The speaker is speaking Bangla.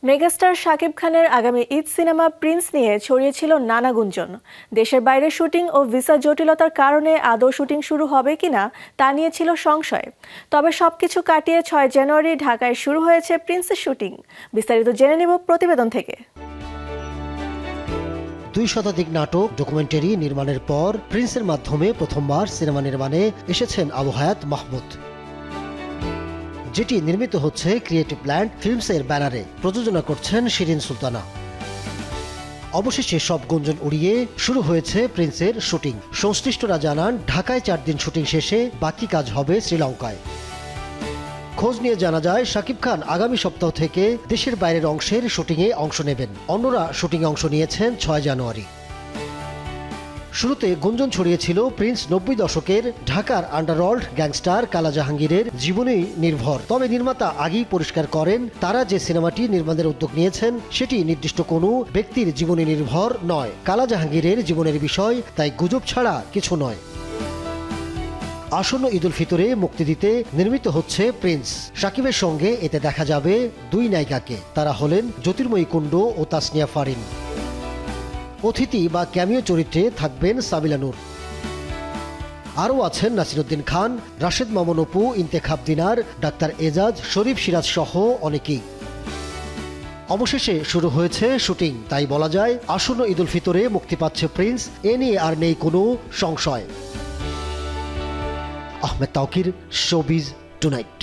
মেগাস্টার শাকিব খানের আগামী ঈদ সিনেমা প্রিন্স নিয়ে ছড়িয়েছিল নানা গুঞ্জন। দেশের বাইরে শুটিং ও ভিসা জটিলতার কারণে আদৌ শুটিং শুরু হবে কিনা তা নিয়ে ছিল সংশয়। তবে সবকিছু কাটিয়ে ৬ জানুয়ারি ঢাকায় শুরু হয়েছে প্রিন্সের শুটিং। বিস্তারিত জেনে নেব প্রতিবেদন থেকে। ২ শতাধিক নাটক ডকুমেন্টারি নির্মাণের পর প্রিন্সের মাধ্যমে প্রথমবার সিনেমা নির্মাণে এসেছেন আবু হায়াত মাহমুদ, যেটি নির্মিত হচ্ছে ক্রিয়েটিভ ল্যান্ড ফিল্মসের ব্যানারে। প্রযোজনা করছেন শিরিন সুলতানা। অবশেষে সব গুঞ্জন উড়িয়ে শুরু হয়েছে প্রিন্সের শুটিং। সংশ্লিষ্টরা জানান, ঢাকায় ৪ দিন শুটিং শেষে বাকি কাজ হবে শ্রীলঙ্কায়। খোঁজ নিয়ে জানা যায়, শাকিব খান আগামী সপ্তাহ থেকে দেশের বাইরের অংশের শুটিংয়ে অংশ নেবেন। অন্যরা শুটিংয়ে অংশ নিয়েছেন ৬ জানুয়ারি। শুরুতে গুঞ্জন ছড়িয়েছিল প্রিন্স ৯০ দশকের ঢাকার আন্ডারওয়ার্ল্ড গ্যাংস্টার কালা জাহাঙ্গীরের জীবনী নির্ভর। তবে নির্মাতা আগেই পরিষ্কার করেন, তারা যে সিনেমাটি নির্মাণের উদ্যোগ নিয়েছেন সেটি নির্দিষ্ট কোনো ব্যক্তির জীবনী নির্ভর নয়। কালা জাহাঙ্গীরের জীবনের বিষয়, তাই গুজব ছাড়া কিছু নয়। আসন্ন ঈদ উল ফিতরে মুক্তি দিতে নির্মিত হচ্ছে প্রিন্স। শাকিবের সঙ্গে এতে দেখা যাবে ২ নায়িকাকে। তারা হলেন জ্যোতির্ময়ী কুণ্ডু ও তাসনিয়া ফারিন। অতিথি বা ক্যামিও চরিত্রে থাকবেন সাবিলা নূর। আরও আছেন নাসিরুদ্দিন খান, রাশেদ মামুন অপু, ইন্তেখাব দিনার, ডাক্তার এজাজ, শরীফ সিরাজ সহ অনেকেই। অবশেষে শুরু হয়েছে শুটিং। তাই বলা যায়, আসন্ন ঈদ উল ফিতরে মুক্তি পাচ্ছে প্রিন্স। এ নিয়ে আর নেই কোনো সংশয়। Ahmed Tauquir, showbiz tonight.